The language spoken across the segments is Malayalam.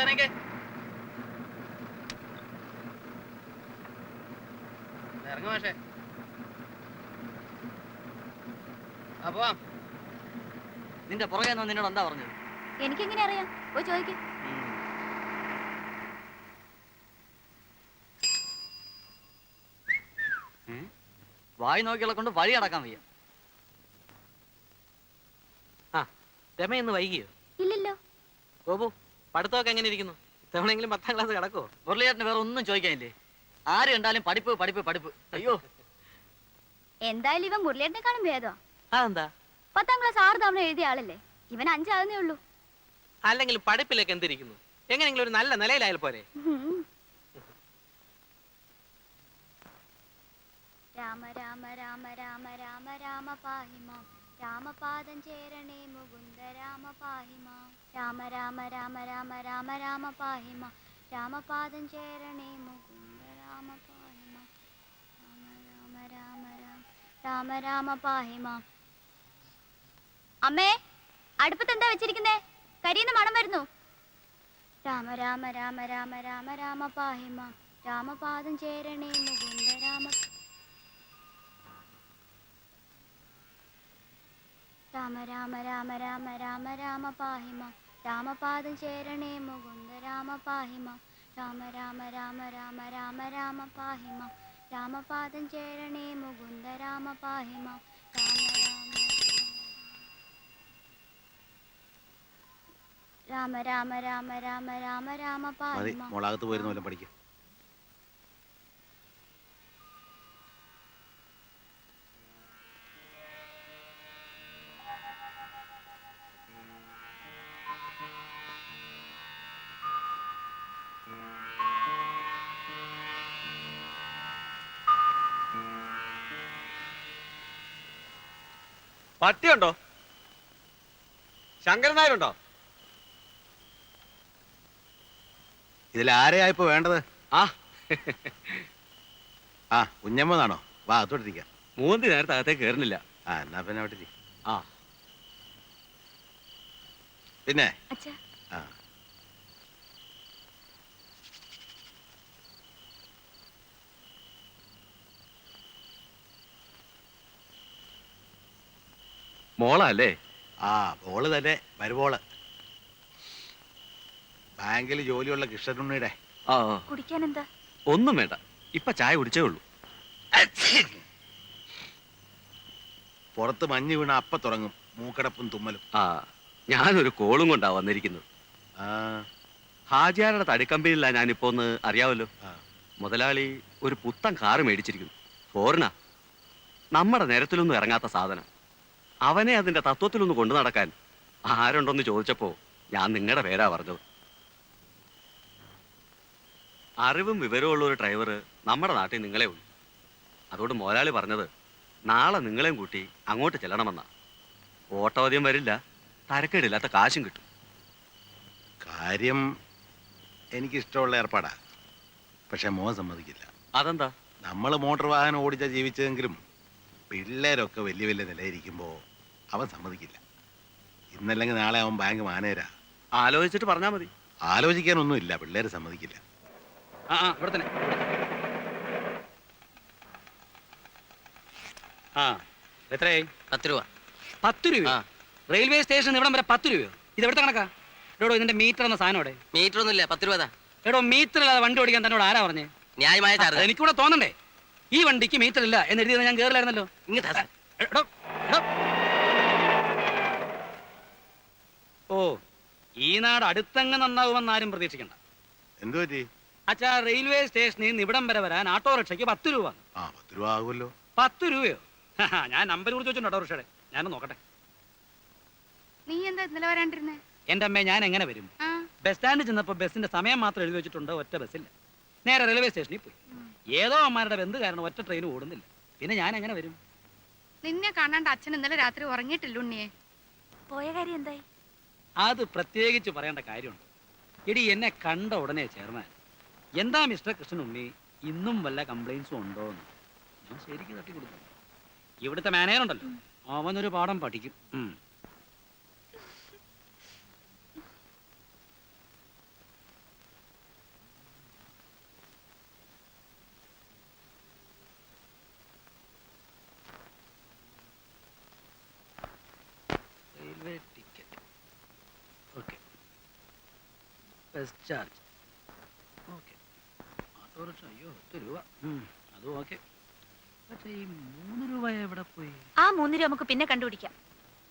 ഇറങ്ങി ഇറങ്ങ മാഷേ. ആ പോവാം. നിന്റെ പുറകെ നിന്നോട് എന്താ പറഞ്ഞത്? എനിക്കെങ്ങനെ അറിയാം? പോയി ചോദിക്കും. വായി നോക്കിയുള്ള കൊണ്ട് വഴി അടക്കാൻ വയ്യ. ആ രമ ഇന്ന് വൈകിയോ? ഇല്ലല്ലോ. ഗോപു പഠിത്തമൊക്കെ എങ്ങനെ ഇരിക്കുന്നു? തവണെങ്കിലും 10ാം ക്ലാസ് കിടക്കുവോ? മുരളിയേട്ടന് വേറെ ഒന്നും ചോദിക്കാനില്ലേ? ആര് കണ്ടാലും പഠിപ്പ് പഠിപ്പ് പഠിപ്പ്. അയ്യോ, എന്തായാലും ഇവൻ മുരളിയേട്ടനെക്കാളും ഭേദം. അതെന്താ? 10ാം ക്ലാസ് 6 തവണ എഴുതിയ ആളല്ലേ. ഇവൻ 5 ആകുന്നേ ഉള്ളൂ. അല്ലെങ്കിൽ പഠിപ്പിലേക്ക് എന്തിരിക്കുന്നു? എങ്ങനെയെങ്കിലും ഒരു നല്ല നിലയിലായാൽ പോരെ? രാമ രാമ രാമ രാമ രാമ രാമ പാഹിമാം രാമപാദം ചേരണേ മുകുന്ദ രാമ പാഹിമാം. രാമ രാമ രാമ രാമ രാമ രാമ പാഹിമാം രാമപാദം ചേരണേ മുകുന്ദ രാമ പാഹിമാം. രാമ രാമ രാമ രാമ രാമ രാമ പാഹിമാം. അമ്മേ, അടുപ്പത്ത് എന്താ വെച്ചിരിക്കുന്നേ? കരിയുന്ന മണം വരുന്നു. രാമ രാമ രാമ രാമ രാമ രാമ പാഹിമാം രാമപാദം ചേരണേ മുകുന്ദ രാമ. രാമ രാമ രാമ രാമ രാമ രാമ പാഹിമാം രാമപാദം ചേരണേ മുകുന്ദ രാമ പാഹിമാം. രാമ രാമ രാമ രാമ രാമ രാമ പാഹിമാം രാമപാദം ചേരണേ മുകുന്ദ രാമ പാഹിമാം. രാമ രാമ രാമ രാമ രാമ രാമ പാഹിമാം. മോളകത്ത് പോയിരുന്ന പോലെ പഠിക്കും. പട്ടിയുണ്ടോ? ശങ്കരൻ നായരുണ്ടോ? ഇതിലാരെയാ ഇപ്പൊ വേണ്ടത്? ആ ആ കുഞ്ഞമ്മന്നാണോ? വാ അത്തോട്ടിരിക്കാം. മൂന്തി നേരത്തെ അകത്തേക്ക് കയറുന്നില്ല. ആ എന്നാ പിന്നെ അവിടെ. ആ പിന്നെ ആ മോളല്ലേ? ആ മോള് തന്നെ വരുവോള്. ബാങ്കിൽ ജോലിയുള്ള കൃഷ്ണനുണ്ണിയുടെ. ആ കുടിക്കാൻ എന്താ? ഒന്നും വേണ്ട, ഇപ്പൊ ചായ കുടിച്ചേ ഉള്ളൂ. പുറത്ത് മഞ്ഞ് വീണ അപ്പ തുടങ്ങും മൂക്കടപ്പും തുമ്മലും. ആ ഞാനൊരു കോളും കൊണ്ടാ വന്നിരിക്കുന്നത്. ആ ഹാജിയാരുടെ തടിക്കമ്പനിയില്ല ഞാനിപ്പോ ഒന്ന് അറിയാവല്ലോ. ആ. മുതലാളി ഒരു പുത്തൻ കാറ് മേടിച്ചിരിക്കുന്നു. ഫോറിനാ. നമ്മുടെ നിരത്തിലൊന്നും ഇറങ്ങാത്ത സാധനം. അവനെ അതിന്റെ തത്വത്തിലൊന്ന് കൊണ്ടു നടക്കാൻ ആരുണ്ടോന്ന് ചോദിച്ചപ്പോ ഞാൻ നിങ്ങളുടെ പേരാ പറഞ്ഞത്. അറിവും വിവരവും ഉള്ള ഒരു ഡ്രൈവർ നമ്മുടെ നാട്ടിൽ നിങ്ങളെ ഉള്ളൂ. അതുകൊണ്ട് മുതലാളി പറഞ്ഞത് നാളെ നിങ്ങളെയും കൂട്ടി അങ്ങോട്ട് ചെല്ലണമെന്നാ. ഓട്ടോ അധികം വരില്ല, തരക്കേടില്ലാത്ത കാശും കിട്ടും. കാര്യം എനിക്കിഷ്ടമുള്ള ഏർപ്പാടാ. പക്ഷെ മോൻ സമ്മതിക്കില്ല. അതെന്താ? നമ്മൾ മോട്ടോർ വാഹനം ഓടിച്ചാ ജീവിച്ചതെങ്കിലും പിള്ളേരൊക്കെ വലിയ വലിയ നിലയിരിക്കുമ്പോ അവൻ സമ്മതിക്കില്ല. ഇന്നല്ലെങ്കിൽ നാളെ അവൻ ബാങ്ക് മാനേജരാ. ആലോചിച്ചിട്ട് പറഞ്ഞാ മതി. ആലോചിക്കാനൊന്നുമില്ല, പിള്ളേര് സമ്മതിക്കില്ല. ഇവിടെ തന്നെ. ആ എത്രയായി? 10 രൂപ. 10 രൂപ? റെയിൽവേ സ്റ്റേഷൻ ഇവിടം വരെ 10 രൂപയോ? ഇത് എവിടുത്തെ കണക്കാ? എടോ ഇതിന്റെ മീറ്റർ എന്ന സാധനം അവിടെ. മീറ്റർ ഒന്നുമില്ല, 10 രൂപ. എടോ മീറ്റർ ഇല്ലാതെ വണ്ടി ഓടിക്കാൻ തന്നോട് ആരാ പറഞ്ഞേ? ന്യായമായ ചാർജ്. എനിക്കൂടെ തോന്നണ്ടേ? ഈ വണ്ടിക്ക് മീറ്റർ ഇല്ല എന്ന് എഴുതിയത് ഞാൻ കേറില്ലായിരുന്നല്ലോ. ഓ, ഈ നാട് അടുത്തങ്ങ് നന്നാവുമെന്ന് ആരും പ്രതീക്ഷിക്കണ്ട. എന്തു പറ്റി? അച്ഛാ, റെയിൽവേ സ്റ്റേഷനിൽ നിന്ന് ഇവിടം വരെ വരാൻ ഓട്ടോറിക്ഷയ്ക്ക് 10 രൂപ. 10 രൂപ ആകുമല്ലോ. 10 രൂപയോ? ഞാൻ നമ്പർ കുറിച്ച് വെച്ചിട്ടുണ്ട് ഓട്ടോറിക്ഷയുടെ. ഞാനൊന്ന് നോക്കട്ടെ. നീ എന്താ ഇന്നലെ വരാണ്ടിരുന്നേ? എന്റെ അമ്മ, ഞാൻ എങ്ങനെ വരും? ബസ് സ്റ്റാൻഡിൽ ചെന്നപ്പോ ബസിന്റെ സമയം മാത്രം എഴുതി വെച്ചിട്ടുണ്ട്. ഒറ്റ ബസ്സില്ല. നേരെ റെയിൽവേ സ്റ്റേഷനിൽ പോയി. ഏതോ അമ്മമാരുടെ ബന്ധു കാരണം ഒറ്റ ട്രെയിൻ ഓടുന്നില്ല. പിന്നെ ഞാൻ എങ്ങനെ വരും? നിന്നെ കാണാണ്ട് അച്ഛൻ ഇന്നലെ രാത്രി ഉറങ്ങിയിട്ടില്ല ഉണ്ണിയെ. പോയ കാര്യം എന്തായി? അത് പ്രത്യേകിച്ച് പറയേണ്ട കാര്യമുണ്ട്. എടി, എന്നെ കണ്ട ഉടനെ ചെയർമാൻ, എന്താ മിസ്റ്റർ കൃഷ്ണനുണ്ണി, ഇന്നും വല്ല കംപ്ലൈൻസും ഉണ്ടോ എന്ന് ഞാൻ ശരിക്കും തട്ടി കൊടുത്തു. ഇവിടുത്തെ മാനേജർ ഉണ്ടല്ലോ, അവനൊരു പാഠം പഠിക്കും. Bus charge okay. ഓട്ടോറിക്ഷ അയ്യോ 10 രൂപ. അതും ഓക്കെ. പക്ഷേ ഈ 3 രൂപ എവിടെ പോയി? ആ 3 രൂപ നമുക്ക് പിന്നെ കണ്ടുപിടിക്കാം.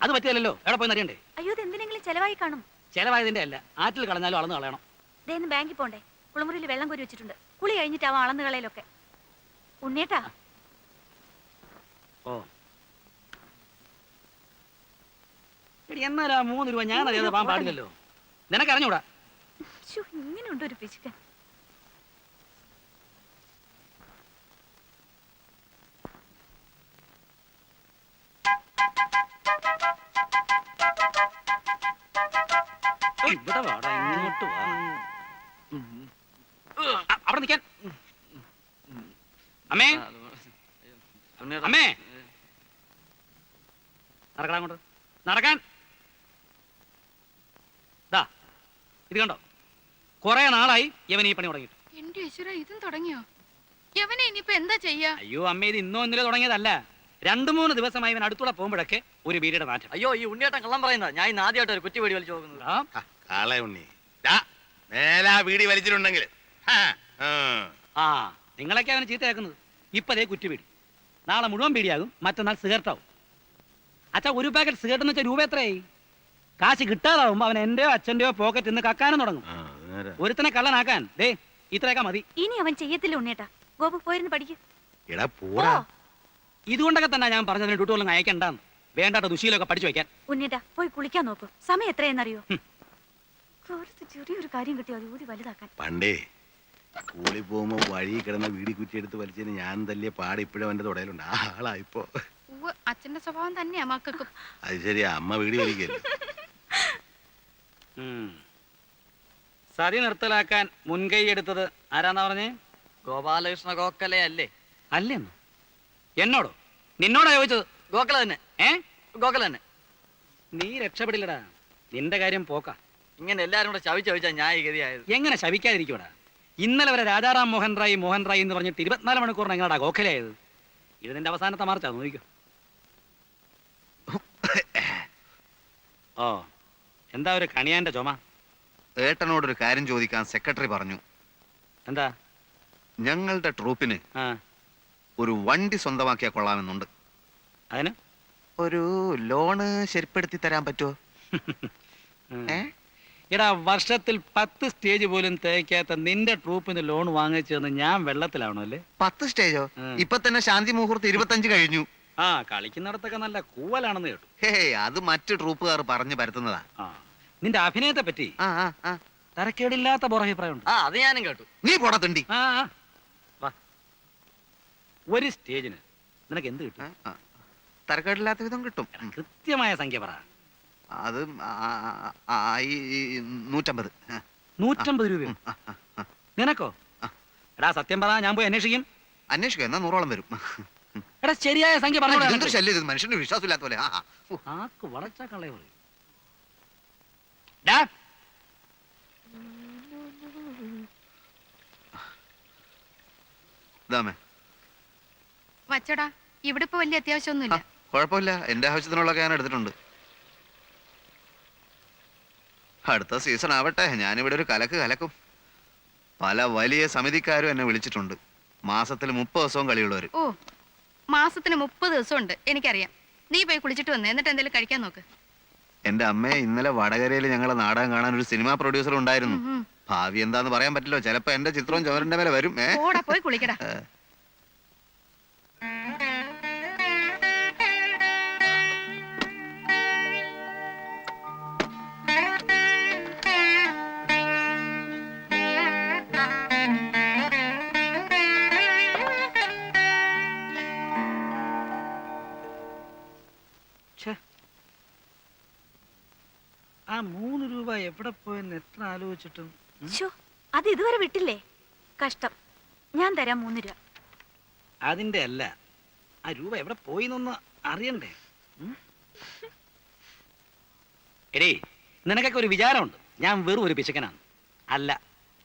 അത് പറ്റിയല്ലോ. എവിടെ പോയി അറിയണ്ടേ? അയ്യോ ഇത് എന്തിനെങ്കിലും ചെലവായി കാണും. ചെലവായതിന്റെ അല്ല, ആറ്റിൽ കളഞ്ഞാലും അളന്ന് കളയണം. ഇതേന്ന് ബാങ്കിൽ പോണ്ടേ? കുളിമുറിയിൽ വെള്ളം കോരി വെച്ചിട്ടുണ്ട്. കുളി കഴിഞ്ഞിട്ടാവും അളന്ന് കളയിലൊക്കെ. ഉണ്ണിയേട്ടാ ഓ എടി, എന്നാലാ 3 രൂപ ഞാൻ അറിയാതെ പോകാൻ പാടില്ലല്ലോ. നിനക്കറിഞ്ഞൂടാ? ഇങ്ങനെയുണ്ട് ഒരു പിശുക്കൻ. ഇവിടെ വാടാ, ഇങ്ങോട്ട് വാ. അവിടെ നിൽക്കാൻ. അമ്മേ, അമ്മേ, നടക്കാൻ അങ്ങോട്ട് നടക്കാൻ. ദാ ഇത് കണ്ടോ, കുറെ നാളായി ഇവൻ ഈ പണി തുടങ്ങിയിട്ട്. എന്റെ ഈശ്വര, ഇതും തുടങ്ങിയോ? യവനെ ഇനിയിപ്പോ എന്താ ചെയ്യാ? അയ്യോ അമ്മ, ഇത് ഇന്നോ ഇന്നലെ തുടങ്ങിയതല്ല. 2-3 ദിവസമായി ഇവൻ അടുത്തൂടെ പോകുമ്പോഴൊക്കെ ഒരു ബീഡിയുടെ നാറ്റം. അയ്യോ, ഈ ഉണ്ണിയേട്ടൻ കള്ളം പറയുന്ന. ഞാൻ ഇന്ന് ആദ്യമായിട്ട് ഒരു കുറ്റി വെടി വലിച്ചു നോക്കുന്നത്. ആ, കാളെ ഉണ്ണി മേലാ വീടി വലിച്ചിട്ടുണ്ടെങ്കിൽ ആ നിങ്ങളൊക്കെ അവന് ചീത്തയാക്കുന്നത്. ഇപ്പതേ കുറ്റിപീടി, നാളെ മുഴുവൻ പീടിയാകും, മറ്റന്നാൾ സിഗരറ്റാവും. അച്ഛാ, ഒരു പാക്കറ്റ് സിഗരറ്റ് എന്ന് വെച്ചാൽ രൂപ എത്രയായി? കാശ് കിട്ടാതാവുമ്പോ അവൻ എന്റെയോ അച്ഛന്റെയോ പോക്കറ്റ് നിന്ന് കക്കാനും തുടങ്ങും. ഒരുത്തനെ കള്ളനാക്കാൻ ദേ ഇത്രയൊക്കെ മതി. ഇനി അവൻ ചെയ്യത്തില്ല ഉണ്ണിയേട്ടാ. ഗോപു പോയിരുന്ന് പഠിക്കും. എടാ പോടാ. ഇതുകൊണ്ടൊക്കെ തന്നെ ഞാൻ പറഞ്ഞതിന് ഡ്യൂട്ടികളും അയക്കണ്ടെന്ന്. വേണ്ടാത്ത ദുശീലൊക്കെ പഠിച്ചു വെക്കാൻ. ഉണ്ണിയേട്ടാ പോയി കുളിക്കാൻ നോക്കൂ. സമയം എത്രയെന്നറിയോ? ചെറിയൊരു കാര്യം കിട്ടിയോ അത് ഊതി വലുതാക്കാൻ. പണ്ടേ സ്കൂളിൽ പോകുമ്പോ വഴി കിടന്ന വീടി കുറ്റിയെടുത്ത് വലിച്ചതിന് ഞാൻ തല്ലിയ പാട് ഇപ്പോഴും അവന്റെ തുടയിലുണ്ട്. ആ ആളായിപ്പോ. ഉവ്വ്, അച്ഛന്റെ സ്വഭാവം തന്നെയാ മക്കൾക്കും. അത് ശരിയാ, അമ്മ വീടി വലിക്കല്ലോ. സതി നിർത്തലാക്കാൻ മുൻകൈ എടുത്തത് ആരാന്നാ പറഞ്ഞേ? ഗോപാലകൃഷ്ണ ഗോഖലെ അല്ലേ? അല്ലെന്ന് എന്നോടോ? നിന്നോടാ ചോദിച്ചത്? ഗോഖല തന്നെ. ഗോഖല തന്നെ. നീ രക്ഷപ്പെടില്ലടാ, നിന്റെ കാര്യം പോക്കാ. ഇങ്ങനെ എല്ലാരും കൂടെ ചവിച്ചാ ഞാൻ ഈ ഗതിയായത്. എങ്ങനെ ശവിക്കാതിരിക്കൂടാ? ഇന്നലെ വരെ രാജാറാം മോഹൻ റായ് എന്ന് പറഞ്ഞിട്ട് 24 മണിക്കൂറിന് എങ്ങനെയാ ഗോഖലയായത്? ഇത് നിന്റെ അവസാനത്തെ മാർച്ചാ, നോക്കിക്കോ. ഓ, എന്താ ഒരു കണിയാന്റെ ചുമ? ഏട്ടനോടൊരു കാര്യം ചോദിക്കാൻ സെക്രട്ടറി പറഞ്ഞു. എന്താ? ഞങ്ങളുടെ ട്രൂപ്പിന് ആ, ഒരു വണ്ടി സ്വന്തമാക്കിയാൽ കൊള്ളാമെന്നുണ്ട്. അതിന് ഒരു ലോണ് ശരിപ്പെടുത്തി തരാൻ പറ്റുമോ? എടാ, വർഷത്തിൽ 10 സ്റ്റേജ് പോലും തേക്കാത്ത നിന്റെ ട്രൂപ്പിന് ലോൺ വാങ്ങിച്ചെന്ന് ഞാൻ വെള്ളത്തിലാവണോ അല്ലേ? 10 സ്റ്റേജോ? ഇപ്പൊ തന്നെ ശാന്തി മുഹൂർത്ത് 25 കഴിഞ്ഞു. ആ, കളിക്കുന്നിടത്തൊക്കെ നല്ല കൂവലാണെന്ന് കേട്ടു. ഹേ, അത് മറ്റു ട്രൂപ്പുകാർ പറഞ്ഞു പരത്തുന്നതാ. ആ, നിന്റെ അഭിനയത്തെ പറ്റി ആ ആ ആ തരക്കേടില്ലാത്ത പുറഭിപ്രായമുണ്ട്. ആ, അത് ഞാനും കേട്ടു. നീ പോടാ തിണ്ടി. ആ, ആ. വാ. ഒരു സ്റ്റേജിന് നിനക്ക് എന്ത് കിട്ടും? തരക്കേടില്ലാത്ത വിധം കിട്ടും. കൃത്യമായ സംഖ്യ പറ. അത് ഈ 150. 150 രൂപയോ? നിനക്കോ? എടാ സത്യം പറ, ഞാൻ പോയി അന്വേഷിക്കും. അന്വേഷിക്കുക, എന്നാ 100ഓളം വരും. എടാ ശരിയായ സംഖ്യ പറഞ്ഞു. എന്തൊരു ശല്യം ഇത്, മനുഷ്യന് വിശ്വാസമില്ലാത്ത പോലെ. ആക്ക് വളച്ചാ കള്ളേ പറയും. ഇതാമേ, വച്ചടാ, ഇവിടെ ഇപ്പൊ വലിയ അത്യാവശ്യമൊന്നുമില്ല. കുഴപ്പമില്ല, എന്റെ ആവശ്യത്തിനുള്ളതൊക്കെ ഞാൻ എടുത്തിട്ടുണ്ട്. അടുത്ത സീസൺ ആവട്ടെ, ഞാനിവിടെ ഒരു കലക്ക് കലക്കും. പല വലിയ സമിതിക്കാരും എന്നെ വിളിച്ചിട്ടുണ്ട്. മാസത്തിൽ 30 ദിവസവും കളിയുള്ളവര്. ഓ, മാസത്തിന് 30 ദിവസം ഉണ്ട്, എനിക്കറിയാം. നീ പോയി കുളിച്ചിട്ട് വന്നേ, എന്നിട്ട് എന്തെങ്കിലും കഴിക്കാൻ നോക്ക്. എന്റെ അമ്മയെ ഇന്നലെ വടകരയിൽ ഞങ്ങളെ നാടകം കാണാൻ ഒരു സിനിമാ പ്രൊഡ്യൂസർ ഉണ്ടായിരുന്നു. ഭാവി എന്താന്ന് പറയാൻ പറ്റില്ലോ, ചിലപ്പോ എന്റെ ചിത്രവും ചുമരിന്റെ മേലെ വരും. ഓടാ, പോയി കുളിക്കടാ. ആ 3 രൂപ എവിടെ പോയെന്ന് എത്ര ആലോചിച്ചിട്ടും. അത് ഇതുവരെ വിട്ടില്ലേ? കഷ്ടം. ഞാൻ തരാം 3 രൂപ. അതിന്റെ അല്ല, ആ രൂപ എവിടെ പോയിന്നൊന്ന് അറിയണ്ടേ? എടേ, നിനക്കൊക്കെ ഒരു വിചാരമുണ്ട് ഞാൻ വെറും ഒരു പിശുക്കനാണ്. അല്ല,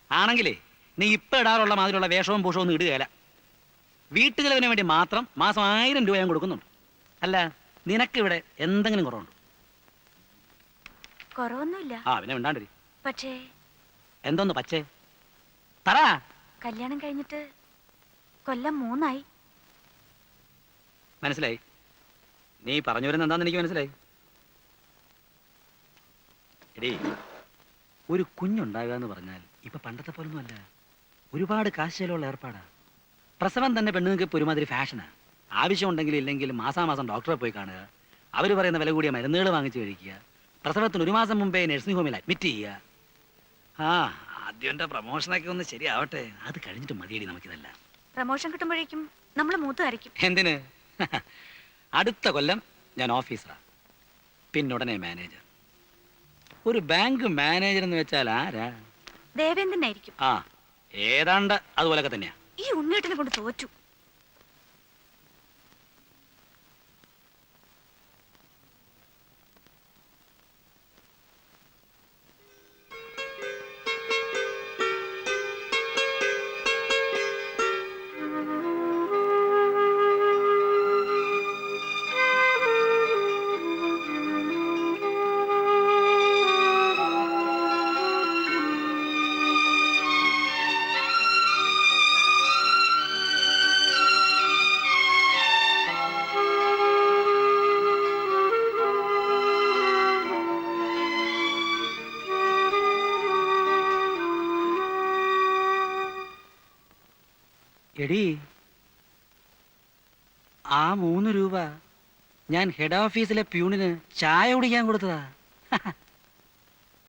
ആണെങ്കിലേ നീ ഇപ്പൊ ഇടാറുള്ള മാതിരിയുള്ള വേഷവും പൂഷവും ഒന്നും ഇടുകയല്ല. വീട്ടുചെലവിന് വേണ്ടി മാത്രം മാസം 1000 രൂപ ഞാൻ കൊടുക്കുന്നുണ്ട്. അല്ല, നിനക്കിവിടെ എന്തെങ്കിലും കുറവുണ്ടോ? കുറവൊന്നുമില്ല. ആ, പിന്നെ മിണ്ടാണ്ടിരി. പക്ഷേ എന്തോന്ന് പച്ചേ പറ. കല്യാണം കഴിഞ്ഞിട്ട് കൊല്ലം 3 മനസ്സിലായി. നീ പറഞ്ഞു വരുന്ന എന്താന്ന് എനിക്ക് മനസ്സിലായി. എടീ, ഒരു കുഞ്ഞുണ്ടാകുക എന്ന് പറഞ്ഞാൽ ഇപ്പൊ പണ്ടത്തെ പോലൊന്നുമല്ല. ഒരുപാട് കാശുള്ള ഏർപ്പാടാ. പ്രസവം തന്നെ പെണ്ണുങ്ങൾക്ക് ഇപ്പൊ ഒരുമാതിരി ഫാഷനാ. ആവശ്യമുണ്ടെങ്കിലും ഇല്ലെങ്കിലും മാസാമാസം ഡോക്ടറെ പോയി കാണുക, അവർ പറയുന്ന വില കൂടിയ മരുന്നുകൾ വാങ്ങിച്ചു കഴിക്കുക, പ്രസവത്തിന് 1 മാസം മുമ്പേ നഴ്സിംഗ് ഹോമിൽ അഡ്മിറ്റ് ചെയ്യുക. ആദ്യം എൻ്റെ പ്രൊമോഷനൊക്കെ ഒന്ന് ശരിയാവട്ടെ, അത് കഴിഞ്ഞിട്ട് മതിയടി നമുക്കിതല്ല. പ്രമോഷൻ കിട്ടുമ്പോഴേക്കും നമ്മൾ മൂത്ത് വരയ്ക്കും. എന്തിന്? അടുത്ത കൊല്ലം ഞാൻ ഓഫീസറാ, പിന്നുടനെ മാനേജർ. ഒരു ബാങ്ക് മാനേജർ എന്ന് വെച്ചാൽ ആരാ? ദേവേന്ദ്രനായിരിക്കും. ഏതാണ്ട് അതുപോലൊക്കെ തന്നെയാ. ഈ ഉണ്ണിയേട്ടനെ കൊണ്ട് തോറ്റു. എടീ, ആ 3 രൂപ ഞാൻ ഹെഡ് ഓഫീസിലെ പ്യൂണിന് ചായ കുടിക്കാൻ കൊടുത്തതാ.